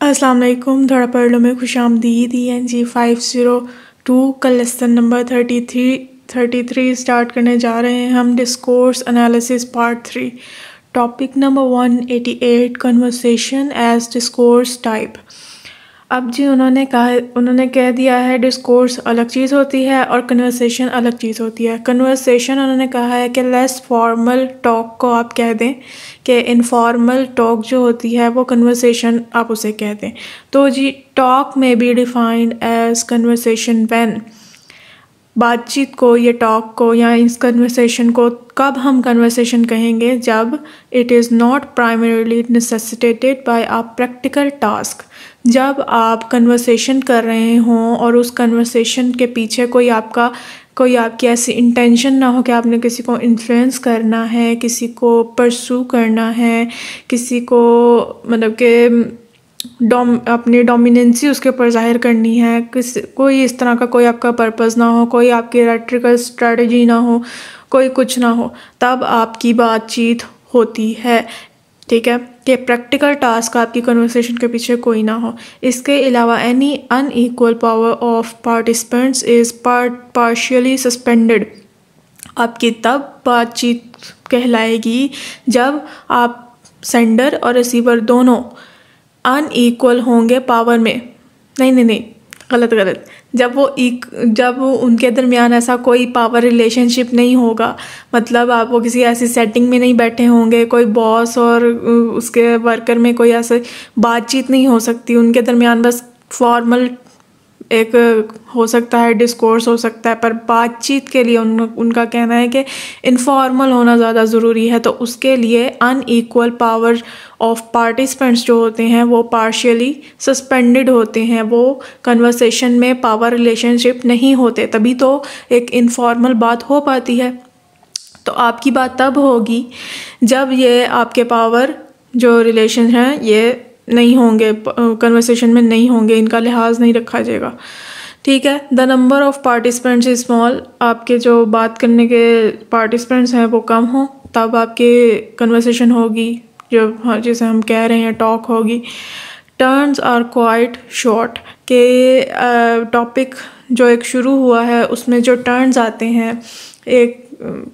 अस्सलाम वालेकुम। थोड़ा पढ़ लो में खुशामदीद। ENG 502 का लेसन नंबर 33 स्टार्ट करने जा रहे हैं हम। Discourse analysis part 3। Topic number 188 conversation as discourse type. अब जी उन्होंने कह दिया है डिस्कोर्स अलग चीज़ होती है और कन्वर्सेशन अलग चीज़ होती है। कन्वर्सेशन उन्होंने कहा है कि लेस फॉर्मल टॉक को आप कह दें कि इनफॉर्मल टॉक जो होती है वो कन्वर्सेशन आप उसे कह दें। तो जी talk may be defined as conversation when, बातचीत को, ये टॉक को या इस कन्वर्सेशन को कब हम कन्वर्सेशन कहेंगे, जब it is not primarily necessitated by a practical task. जब आप कन्वर्सेशन कर रहे हों और उस कन्वर्सेशन के पीछे कोई आपकी ऐसी इंटेंशन ना हो कि आपने किसी को इन्फ्लुएंस करना है, किसी को परसू करना है, किसी को मतलब कि अपनी डोमिनेंसी उसके ऊपर जाहिर करनी है, कोई इस तरह का कोई आपका पर्पस ना हो, कोई आपकी रेट्रिकल स्ट्रेटजी ना हो, कोई कुछ ना हो, तब आपकी बातचीत होती है। ठीक है, कि प्रैक्टिकल टास्क आपकी कन्वर्सेशन के पीछे कोई ना हो। इसके अलावा any unequal power of participants is partially suspended. आपकी तब बातचीत कहलाएगी जब आप सेंडर और रिसीवर दोनों अनइक्वल होंगे पावर में। नहीं, गलत। जब वो उनके दरमियान ऐसा कोई पावर रिलेशनशिप नहीं होगा, मतलब आप वो किसी ऐसी सेटिंग में नहीं बैठे होंगे, कोई बॉस और उसके वर्कर में कोई ऐसे बातचीत नहीं हो सकती उनके दरमियान। बस फॉर्मल एक हो सकता है, डिस्कोर्स हो सकता है, पर बातचीत के लिए उनका कहना है कि इनफॉर्मल होना ज़्यादा ज़रूरी है। तो उसके लिए अनइक्वल पावर ऑफ पार्टिसिपेंट्स जो होते हैं वो पार्शियली सस्पेंडेड होते हैं, वो कन्वर्सेशन में पावर रिलेशनशिप नहीं होते, तभी तो एक इनफॉर्मल बात हो पाती है। तो आपकी बात तब होगी जब ये आपके पावर जो रिलेशन हैं ये नहीं होंगे, कन्वर्सेशन में नहीं होंगे, इनका लिहाज नहीं रखा जाएगा। ठीक है। The number of participants is small, आपके जो बात करने के पार्टिसिपेंट्स हैं वो कम हो, तब आपके कन्वर्सेशन होगी, जो जिसे हम कह रहे हैं टॉक होगी। टर्न्स आर क्वाइट शॉर्ट, के टॉपिक जो एक शुरू हुआ है उसमें जो टर्न्स आते हैं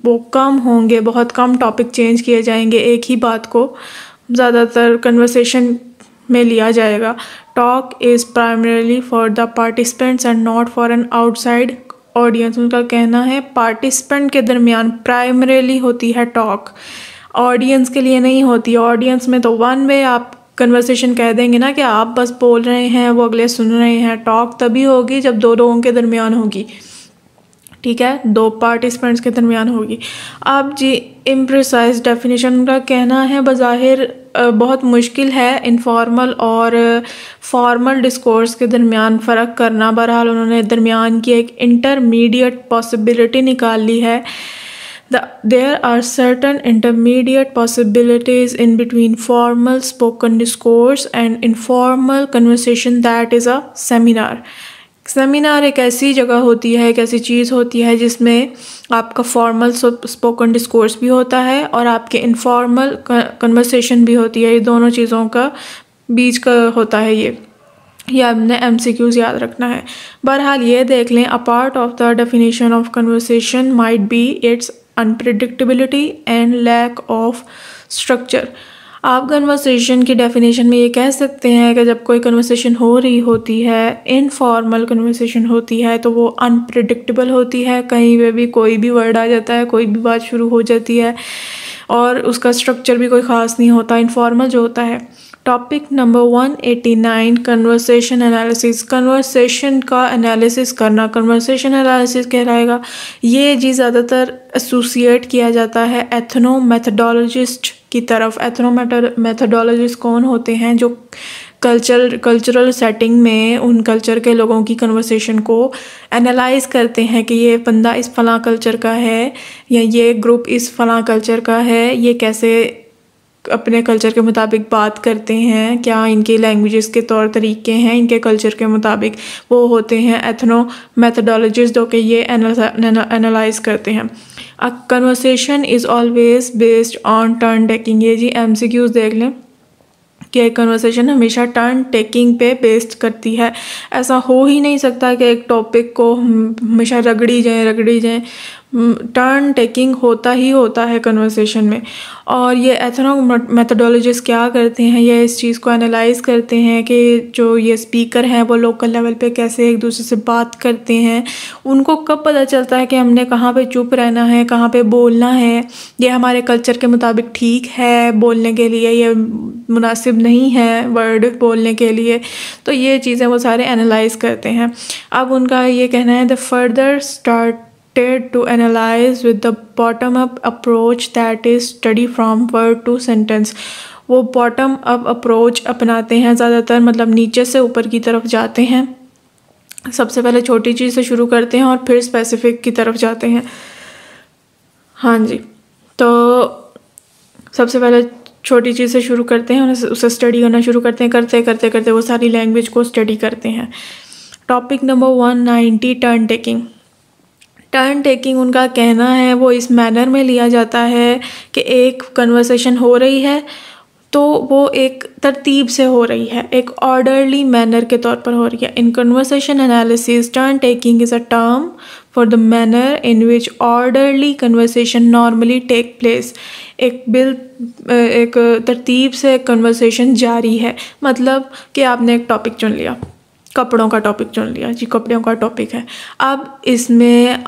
वो कम होंगे, बहुत कम टॉपिक चेंज किए जाएंगे, एक ही बात को ज़्यादातर कन्वर्सेशन में लिया जाएगा। Talk is primarily for the participants and not for an outside audience. उनका कहना है पार्टिसिपेंट के दरमियान प्राइमरीली होती है टॉक, ऑडियंस के लिए नहीं होती। ऑडियंस में तो वन वे आप कन्वर्सेशन कह देंगे ना कि आप बस बोल रहे हैं, वो अगले सुन रहे हैं। टॉक तभी होगी जब दो लोगों के दरमियान होगी। ठीक है, दो पार्टिसिपेंट्स के दरमियान होगी। अब जी इम्प्रिसाइज डेफिनेशन का कहना है बज़ाहिर बहुत मुश्किल है इनफॉर्मल और फॉर्मल डिस्कोर्स के दरमियान फ़र्क करना। बहरहाल उन्होंने दरमियान की एक इंटरमीडिएट पॉसिबिलिटी निकाल ली है। There are certain intermediate possibilities in between formal spoken discourse and informal conversation, that is a seminar. Seminar एक ऐसी जगह होती है, एक ऐसी चीज़ होती है जिसमें आपका फॉर्मल स्पोकन डिस्कोर्स भी होता है और आपके इनफॉर्मल कन्वर्सेशन भी होती है। ये दोनों चीज़ों का बीच का होता है ये आपने MCQs याद रखना है। बहरहाल ये देख लें, a part of the definition of conversation might be its unpredictability and lack of structure. आप कन्वर्सेशन की डेफिनेशन में ये कह सकते हैं कि जब कोई कन्वर्सेशन हो रही होती है, इनफॉर्मल कन्वर्सेशन होती है, तो वो अनप्रिडिक्टेबल होती है। कहीं पे भी कोई भी वर्ड आ जाता है, कोई भी बात शुरू हो जाती है और उसका स्ट्रक्चर भी कोई ख़ास नहीं होता, इनफॉर्मल जो होता है। Topic number 189 conversation analysis. Conversation का एनालिसिस करना कन्वर्सेशन एनालिसिस कहलाएगा। ये जी ज़्यादातर एसोसिएट किया जाता है एथनो मैथडोलॉजिस्ट की तरफ। एथनो मैथडोलॉजिस्ट कौन होते हैं? जो कल्चरल सेटिंग में उन कल्चर के लोगों की कन्वर्सेशन को एनालाइज करते हैं कि ये बंदा इस फलां कल्चर का है या ये ग्रुप इस फलां कल्चर का है, ये कैसे अपने कल्चर के मुताबिक बात करते हैं, क्या इनके लैंग्वेजेस के तौर तरीके हैं इनके कल्चर के मुताबिक। वो होते हैं एथनो मैथडोलॉजिस्ट जो कि ये एनालाइज करते हैं। A conversation is always based on turn taking. ये जी MCQs देख लें कि एक कन्वर्सेशन हमेशा टर्न टेकिंग पे बेस्ड करती है। ऐसा हो ही नहीं सकता कि एक टॉपिक को हमेशा रगड़ी जाए। टर्न टेकिंग होता ही होता है कन्वर्सेशन में। और ये एथनो मेथोडोलॉजिस्ट क्या करते हैं, ये इस चीज़ को एनालाइज करते हैं कि जो ये स्पीकर हैं वो लोकल लेवल पे कैसे एक दूसरे से बात करते हैं, उनको कब पता चलता है कि हमने कहाँ पे चुप रहना है, कहाँ पे बोलना है, ये हमारे कल्चर के मुताबिक ठीक है बोलने के लिए, ये मुनासिब नहीं है वर्ड बोलने के लिए। तो ये चीज़ें वो सारे एनालाइज करते हैं। अब उनका ये कहना है the further started to analyze with the bottom up approach that is study from word to sentence। वो बॉटम अप अप्रोच अपनाते हैं ज़्यादातर, मतलब नीचे से ऊपर की तरफ जाते हैं। सबसे पहले छोटी चीज़ से शुरू करते हैं और फिर स्पेसिफिक की तरफ जाते हैं। हाँ जी, तो सबसे पहले छोटी चीज़ से शुरू करते हैं और उसे स्टडी करना शुरू करते हैं। करते करते करते वो सारी लैंग्वेज को स्टडी करते हैं। Topic number 190 turn taking. Turn taking उनका कहना है वो इस मैनर में लिया जाता है कि एक कन्वर्सेशन हो रही है तो वो एक तरतीब से हो रही है, एक ऑर्डरली मैनर के तौर पर हो रही है। In conversation analysis turn taking is a term for the manner in which orderly conversation normally take place. एक तरतीब से कन्वर्सेशन जारी है, मतलब कि आपने एक टॉपिक चुन लिया, कपड़ों का टॉपिक चुन लिया जी, कपड़ों का टॉपिक है। अब इसमें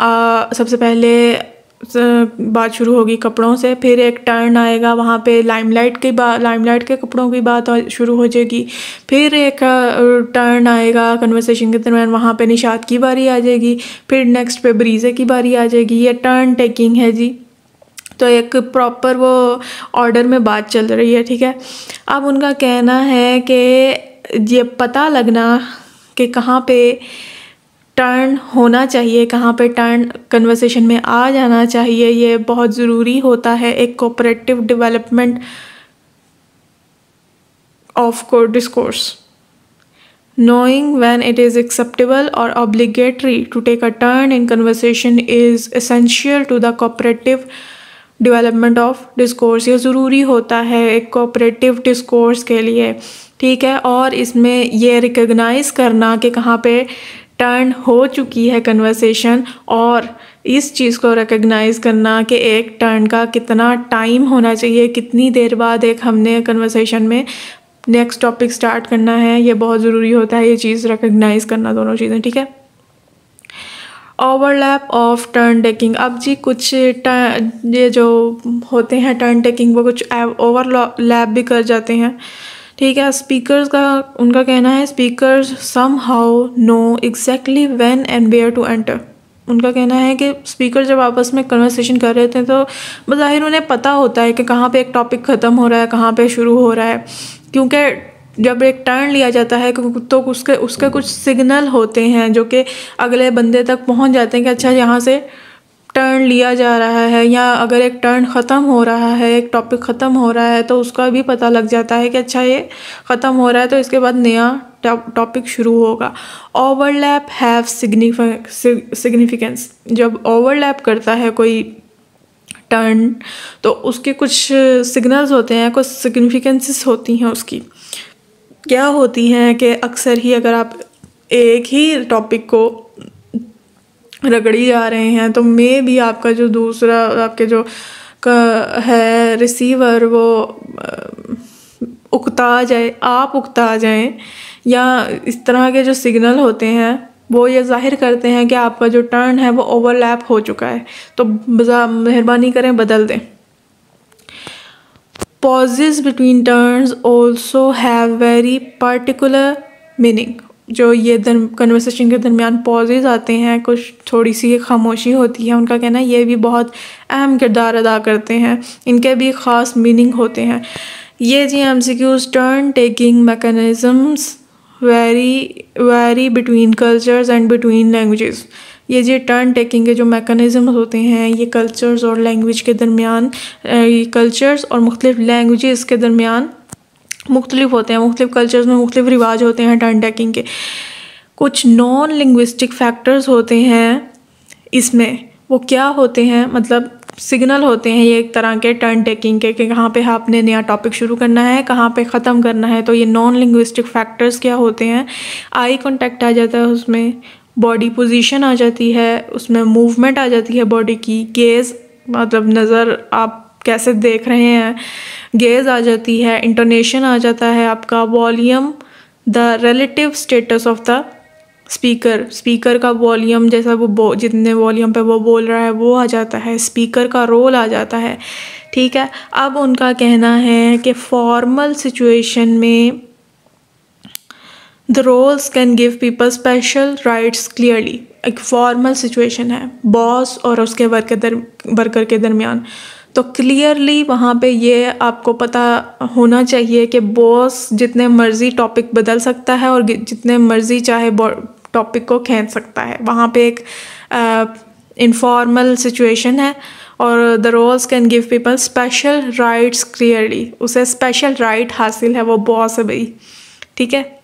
सबसे पहले बात शुरू होगी कपड़ों से, फिर एक टर्न आएगा वहाँ पे लाइमलाइट के कपड़ों की बात शुरू हो जाएगी। फिर एक टर्न आएगा कन्वर्सेशन के दरमियान, वहाँ पे निशात की बारी आ जाएगी। फिर नेक्स्ट पे ब्रीज़े की बारी आ जाएगी। ये टर्न टेकिंग है जी। तो एक प्रॉपर वो ऑर्डर में बात चल रही है, ठीक है। अब उनका कहना है कि ये पता लगना कि कहाँ पे टर्न होना चाहिए, कहाँ पे टर्न कन्वर्सेशन में आ जाना चाहिए, ये बहुत ज़रूरी होता है एक cooperative development of discourse. Knowing when it is acceptable or obligatory to take a turn in conversation is essential to the cooperative development of discourse। ये ज़रूरी होता है एक cooperative discourse के लिए, ठीक है। और इसमें ये रिकग्नाइज़ करना कि कहाँ पे टर्न हो चुकी है कन्वर्सेशन, और इस चीज़ को रिकग्नाइज़ करना कि एक टर्न का कितना टाइम होना चाहिए, कितनी देर बाद एक हमने कन्वर्सेशन में नेक्स्ट टॉपिक स्टार्ट करना है, ये बहुत ज़रूरी होता है ये चीज़ रिकग्नाइज़ करना, दोनों चीज़ें, ठीक है। Overlap of turn taking. अब जी कुछ ये जो होते हैं टर्न टेकिंग वो कुछ ओवरलैप भी कर जाते हैं, ठीक है। स्पीकर्स का उनका कहना है speakers somehow know exactly when and where to enter. उनका कहना है कि स्पीकर जब आपस में कन्वर्सेशन कर रहे थे तो बज़ाहिर उन्हें पता होता है कि कहाँ पे एक टॉपिक ख़त्म हो रहा है, कहाँ पे शुरू हो रहा है, क्योंकि जब एक टर्न लिया जाता है तो उसके कुछ सिग्नल होते हैं जो कि अगले बंदे तक पहुँच जाते हैं कि अच्छा यहाँ से टर्न लिया जा रहा है, या अगर एक टर्न ख़त्म हो रहा है, एक टॉपिक ख़त्म हो रहा है तो उसका भी पता लग जाता है कि अच्छा ये ख़त्म हो रहा है तो इसके बाद नया टॉपिक शुरू होगा। Overlap have significance. जब ओवरलैप करता है कोई टर्न तो उसके कुछ सिग्नल्स होते हैं, कुछ सिग्निफिकेंसेस होती हैं। उसकी क्या होती हैं कि अक्सर ही अगर आप एक ही टॉपिक को रगड़ी जा रहे हैं तो मे भी आपका जो दूसरा आपके जो है रिसीवर वो उकता जाए, आप उकता जाएं, या इस तरह के जो सिग्नल होते हैं वो ये जाहिर करते हैं कि आपका जो टर्न है वो ओवरलैप हो चुका है, तो मेहरबानी करें बदल दें। Pauses between turns also have very particular meaning. जो ये कन्वर्सेशन के दरमियान पॉजेज आते हैं, कुछ थोड़ी सी खामोशी होती है, उनका कहना है ये भी बहुत अहम किरदार अदा करते हैं, इनके भी ख़ास मीनिंग होते हैं। ये जी MCQs turn taking mechanisms very between cultures and between languages. ये जी टर्न टेकिंग के जो मैकेनिज़म्स होते हैं ये कल्चर्स और लैंग्वेज के दरमियान, कल्चर्स और मुख्तलिफ लैंग्वेजेस के दरमियान मुख्तलिफ होते हैं। मुख्तलिफ कल्चर्स में मुख्तलिफ रिवाज होते हैं टर्न टेकिंग के। कुछ नॉन लिंग्विस्टिक फैक्टर्स होते हैं इसमें, वो क्या होते हैं, मतलब सिग्नल होते हैं ये एक तरह के टर्न टेकिंग के, कि कहाँ पे आपने नया टॉपिक शुरू करना है, कहाँ पे ख़त्म करना है। तो ये नॉन लिंग्विस्टिक फैक्टर्स क्या होते हैं, आई कांटेक्ट आ जाता है उसमें, बॉडी पोजीशन आ जाती है उसमें, मूवमेंट आ जाती है बॉडी की, गेज़ मतलब नज़र आप कैसे देख रहे हैं, गेज़ आ जाती है, इंटोनेशन आ जाता है आपका, volume, the relative status of the speaker का वॉल्यूम, जैसा वो जितने वॉल्यूम पे वो बोल रहा है वो आ जाता है, स्पीकर का रोल आ जाता है। ठीक है, अब उनका कहना है कि फॉर्मल सिचुएशन में the roles can give people special rights clearly. एक फॉर्मल सिचुएशन है बॉस और उसके वर्कर के दरमियान, तो क्लियरली वहाँ पे ये आपको पता होना चाहिए कि बॉस जितने मर्ज़ी टॉपिक बदल सकता है और जितने मर्ज़ी चाहे टॉपिक को खींच सकता है। वहाँ पे एक इनफॉर्मल सिचुएशन है और the roles can give people special rights clearly, उसे स्पेशल राइट हासिल है, वो बॉस है भाई। ठीक है,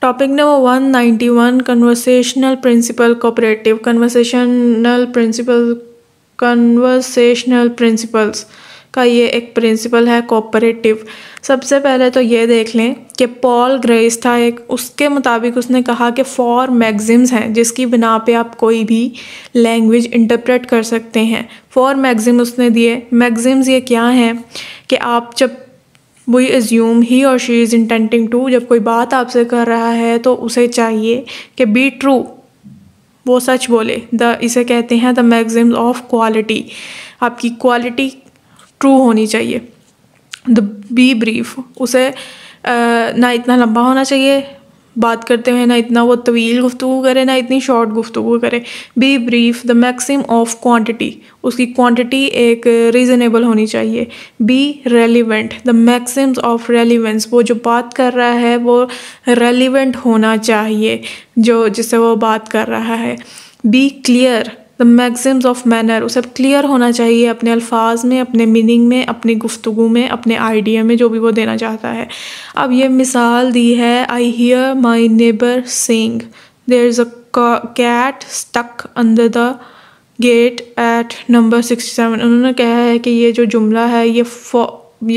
topic number 191 conversational principle cooperative. Conversational principles का ये एक प्रिंसिपल है कोऑपरेटिव। सबसे पहले तो ये देख लें कि पॉल ग्रेस था एक, उसके मुताबिक उसने कहा कि 4 मैगज़िम्स हैं जिसकी बिना पे आप कोई भी लैंग्वेज इंटरप्रेट कर सकते हैं। 4 मैगज़िम उसने दिए। मैगज़िम्स ये क्या हैं कि आप जब वी एज्यूम ही और शी इज़ इंटेंटिंग टू, जब कोई बात आपसे कर रहा है तो उसे चाहिए कि बी ट्रू, वो सच बोले। इसे कहते हैं द मैगज़िम्स ऑफ क्वालिटी, आपकी क्वालिटी ट्रू होनी चाहिए। द बी ब्रीफ, उसे ना इतना लंबा होना चाहिए बात करते हुए, ना इतना वो तवील गुफ्तगू करे, ना इतनी शॉर्ट गुफ्तगू करे। Be brief. The maxim of quantity, उसकी क्वांटिटी एक रीज़नेबल होनी चाहिए। Be relevant. The maxims of relevance, वो जो बात कर रहा है वो रेलिवेंट होना चाहिए जो जिससे वो बात कर रहा है। Be clear. The maxims of manner, उसे क्लियर होना चाहिए अपने अल्फाज में, अपने मीनिंग में, अपनी गुफ्तगू में, अपने आइडिया में, जो भी वो देना चाहता है। अब ये मिसाल दी है, I hear my neighbour sing there is a cat stuck under the gate at number 67। उन्होंने कहा है कि ये जो जुमला है ये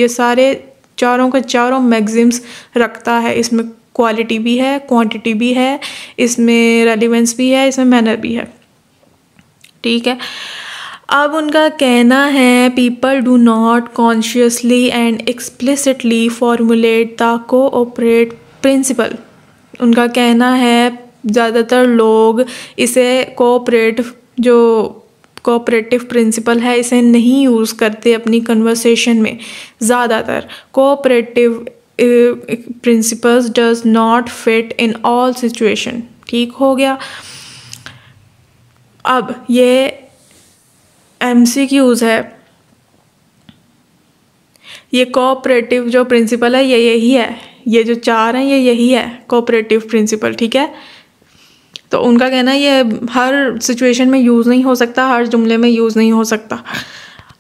सारे चारों के चारों मैगज़िम्स रखता है। इसमें क्वालिटी भी है, क्वांटिटी भी है, इसमें रेलिवेंस भी है, इसमें मैनर भी है। ठीक है, अब उनका कहना है people do not consciously and explicitly formulate the cooperate principle. उनका कहना है ज़्यादातर लोग इसे कोऑपरेटिव प्रिंसिपल है इसे नहीं यूज़ करते अपनी कन्वर्सेशन में। ज़्यादातर cooperative principles does not fit in all situation. ठीक हो गया। अब ये MCQs है, ये कोऑपरेटिव जो प्रिंसिपल है ये यही है, ये जो 4 हैं ये यही है कोऑपरेटिव प्रिंसिपल। ठीक है, तो उनका कहना है ये हर सिचुएशन में यूज़ नहीं हो सकता, हर जुमले में यूज़ नहीं हो सकता।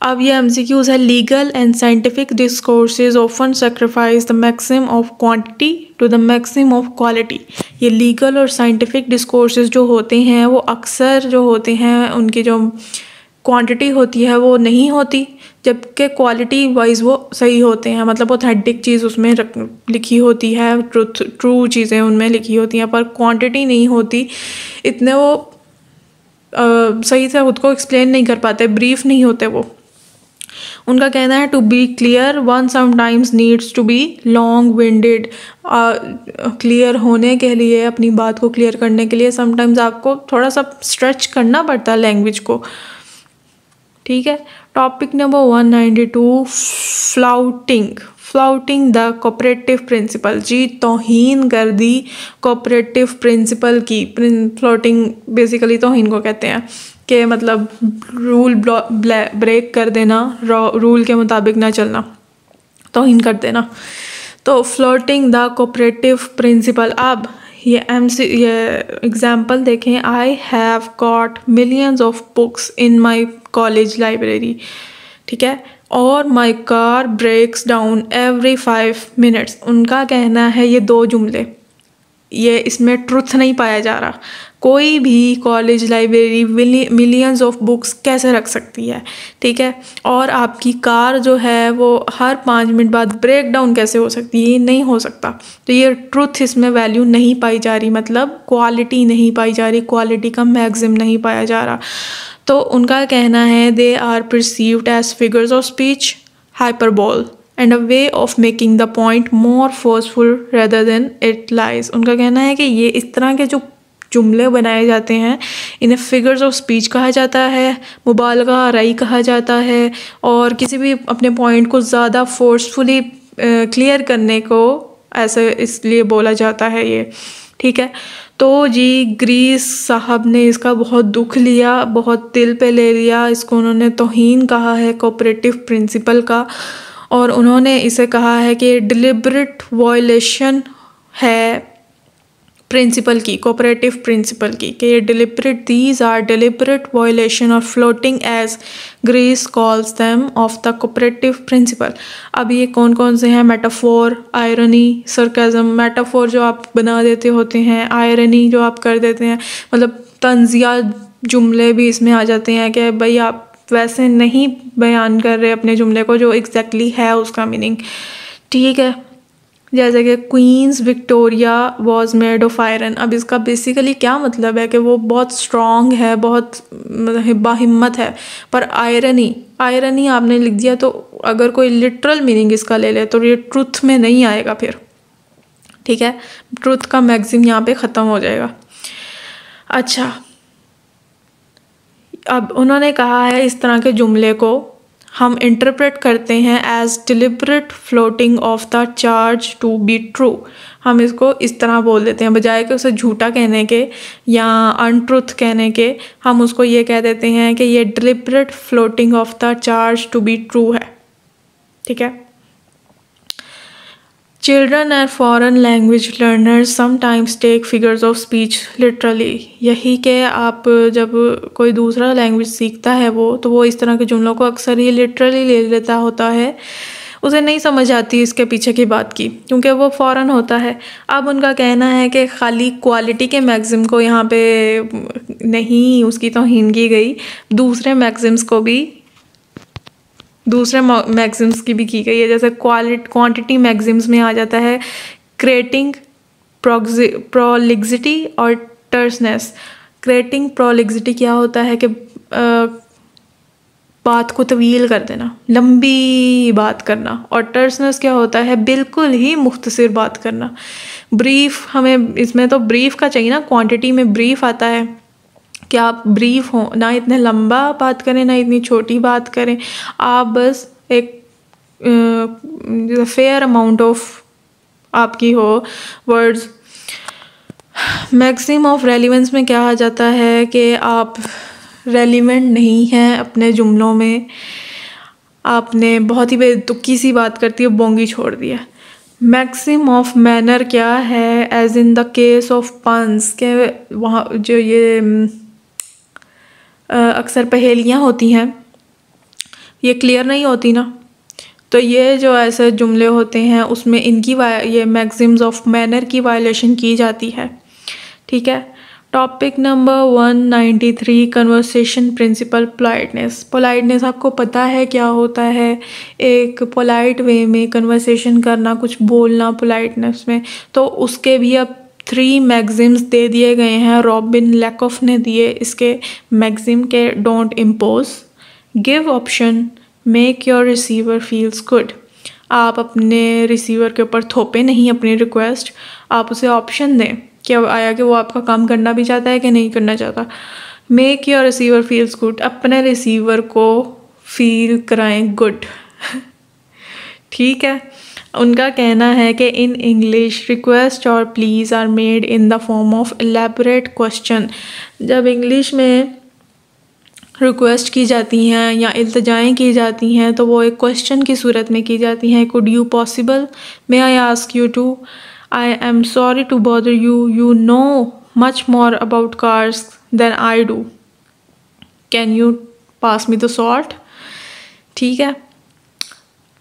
अब ये MCQs है, legal and scientific discourses often sacrifice the maxim of quantity to the maxim of quality. ये लीगल और साइंटिफिक डिस्कोर्सेज जो होते हैं वो अक्सर जो होते हैं उनकी जो क्वांटिटी होती है वो नहीं होती, जबकि क्वालिटी वाइज वो सही होते हैं। मतलब ऑथेंटिक चीज़ उसमें लिखी होती है, ट्रू चीज़ें उनमें लिखी होती हैं, पर क्वांटिटी नहीं होती। इतने वो सही से खुद को एक्सप्लेन नहीं कर पाते, ब्रीफ नहीं होते वो। उनका कहना है to be clear one sometimes needs to be long winded. Clear होने के लिए, अपनी बात को क्लियर करने के लिए समटाइम्स आपको थोड़ा सा स्ट्रेच करना पड़ता है लैंग्वेज को। ठीक है, topic number 192 flouting the cooperative principle. जी तौहीन कर दी कोऑपरेटिव प्रिंसिपल की। फ्लाउटिंग बेसिकली तौहीन को कहते हैं कि मतलब रूल ब्रेक कर देना, रूल के मुताबिक ना चलना, तौहीन कर देना। तो फ्लाउटिंग द कोऑपरेटिव प्रिंसिपल। अब ये एग्जाम्पल देखें, I have got millions of books in my college library. ठीक है, और my car breaks down every 5 minutes. उनका कहना है ये 2 जुमले ये इसमें ट्रुथ नहीं पाया जा रहा। कोई भी college library millions of books कैसे रख सकती है, ठीक है। और आपकी कार जो है वो हर 5 मिनट बाद ब्रेक डाउन कैसे हो सकती है, ये नहीं हो सकता। तो ये ट्रुथ इसमें वैल्यू नहीं पाई जा रही, मतलब क्वालिटी नहीं पाई जा रही, क्वालिटी का मैक्सिम नहीं पाया जा रहा। तो उनका कहना है they are perceived as figures of speech, hyperbole and a way of making the point more forceful rather than it lies. उनका कहना है कि ये इस तरह के जो जुमले बनाए जाते हैं इन्हें फिगर्स ऑफ स्पीच कहा जाता है, मुबालगा आराई कहा जाता है, और किसी भी अपने पॉइंट को ज़्यादा फोर्सफुली क्लियर करने को ऐसे इसलिए बोला जाता है ये, ठीक है। तो जी ग्रीस साहब ने इसका बहुत दुख लिया, बहुत दिल पे ले लिया, इसको उन्होंने तौहीन कहा है कोऑपरेटिव प्रिंसिपल का, और उन्होंने इसे कहा है कि डिलिबरेट वायलेशन है प्रिंसिपल की, कोऑपरेटिव प्रिंसिपल की, कि ये deliberate, these are deliberate violation और flouting as Grice calls them of the cooperative principle. अब ये कौन कौन से हैं? Metaphor, irony, sarcasm. मेटाफोर जो आप बना देते होते हैं, आयरनी जो आप कर देते हैं, मतलब तंजिया जुमले भी इसमें आ जाते हैं कि भाई आप वैसे नहीं बयान कर रहे अपने जुमले को जो एग्जैक्टली है उसका मीनिंग, ठीक है। जैसे कि queens Victoria was made of iron. अब इसका बेसिकली क्या मतलब है कि वो बहुत स्ट्रॉन्ग है, बहुत बाहिम्मत है, पर आयरनी आपने लिख दिया तो अगर कोई लिटरल मीनिंग इसका ले ले तो ये ट्रुथ में नहीं आएगा फिर, ठीक है। ट्रुथ का मैक्सिम यहाँ पे ख़त्म हो जाएगा। अच्छा, अब उन्होंने कहा है इस तरह के जुमले को हम इंटरप्रेट करते हैं as deliberate floating of the charge to be true. हम इसको इस तरह बोल देते हैं, बजाय कि उसे झूठा कहने के या अनट्रुथ कहने के, हम उसको ये कह देते हैं कि ये deliberate floating of the charge to be true है, ठीक है। Children and foreign language learners sometimes take figures of speech literally. यही कि आप जब कोई दूसरा लैंग्वेज सीखता है तो वो इस तरह के जुमलों को अक्सर ही लिटरली ले लेता होता है, उसे नहीं समझ आती इसके पीछे की बात की, क्योंकि वो फ़ॉरेन होता है। अब उनका कहना है कि खाली क्वालिटी के मैक्सिम को यहाँ पे नहीं उसकी तौहीन की गई, दूसरे मैक्सिम्स की भी की गई है। जैसे क्वांटिटी मैक्सिम्स में आ जाता है क्रिएटिंग प्रोलिक्सिटी और टर्सनेस। क्रिएटिंग प्रोलिक्सिटी क्या होता है कि बात को तवील कर देना, लंबी बात करना, और टर्सनेस क्या होता है बिल्कुल ही मुख्तसर बात करना। ब्रीफ, हमें इसमें तो ब्रीफ का चाहिए ना, क्वांटिटी में ब्रीफ आता है कि आप ब्रीफ हो, ना इतने लंबा बात करें ना इतनी छोटी बात करें, आप बस एक फेयर अमाउंट ऑफ आपकी हो वर्ड्स। मैक्सिम ऑफ रेलिवेंस में क्या आ जाता है कि आप रेलिवेंट नहीं हैं अपने जुमलों में, आपने बहुत ही बेतुकी सी बात करती है, बोंगी छोड़ दिया। मैक्सिम ऑफ मैनर क्या है? As in the case of puns, के वहाँ जो ये अक्सर पहेलियाँ होती हैं ये क्लियर नहीं होती ना, तो ये जो ऐसे जुमले होते हैं उसमें इनकी ये मैक्सिम्स ऑफ मैनर की वायलेशन की जाती है, ठीक है। Topic number 193 conversation principle politeness. Politeness आपको पता है क्या होता है? एक पोलाइट वे में कन्वर्सेशन करना, कुछ बोलना पोलाइटनेस में। तो उसके भी अब 3 मैक्सिम्स दे दिए गए हैं, रॉबिन लैकॉफ ने दिए इसके मैक्सिम के। Don't impose, give option, make your receiver feels good. आप अपने रिसीवर के ऊपर थोपे नहीं अपनी रिक्वेस्ट, आप उसे ऑप्शन दें कि आया कि वो आपका काम करना भी चाहता है कि नहीं करना चाहता। Make your receiver feels good, अपने रिसीवर को फील कराएं गुड, ठीक है। उनका कहना है कि इन इंग्लिश रिक्वेस्ट और please are made in the form of elaborate question. जब इंग्लिश में रिक्वेस्ट की जाती हैं या इल्तिजाएँ की जाती हैं तो वो एक क्वेश्चन की सूरत में की जाती हैं। Could you possible, may I ask you to, I am sorry to bother you, you know much more about cars than I do, can you pass me the salt, ठीक है।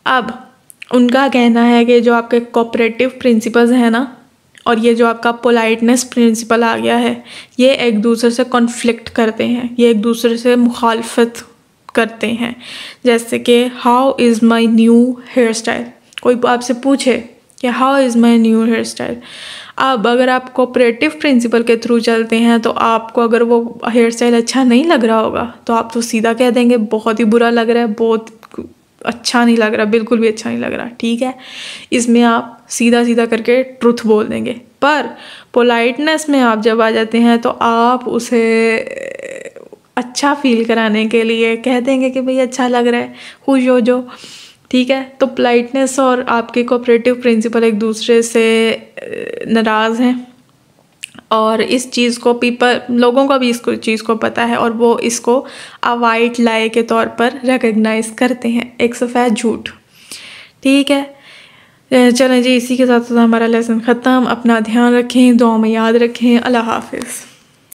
अब उनका कहना है कि जो आपके कोऑपरेटिव प्रिंसिपल्स हैं ना, और ये जो आपका पोलाइटनेस प्रिंसिपल आ गया है, ये एक दूसरे से कॉन्फ्लिक्ट करते हैं, ये एक दूसरे से मुखालफत करते हैं। जैसे कि how is my new hair style, कोई आपसे पूछे कि how is my new hair style. अब अगर आप कोऑपरेटिव प्रिंसिपल के थ्रू चलते हैं तो आपको अगर वो हेयर स्टाइल अच्छा नहीं लग रहा होगा तो आप तो सीधा कह देंगे बहुत ही बुरा लग रहा है, बहुत अच्छा नहीं लग रहा, बिल्कुल भी अच्छा नहीं लग रहा, ठीक है। इसमें आप सीधा सीधा करके ट्रुथ बोल देंगे। पर पोलाइटनेस में आप जब आ जाते हैं तो आप उसे अच्छा फील कराने के लिए कह देंगे कि भाई अच्छा लग रहा है, खुश हो जो, ठीक है। तो पोलाइटनेस और आपके कोऑपरेटिव प्रिंसिपल एक दूसरे से नाराज़ हैं और इस चीज़ को लोगों को भी इसको चीज़ को पता है और वो इसको अ वाइट लाई के तौर पर रिकग्नाइज करते हैं, एक सफ़ेद झूठ, ठीक है। चलें जी, इसी के साथ हमारा लेसन ख़त्म। अपना ध्यान रखें, दुआ में याद रखें। अल्लाह हाफिज़।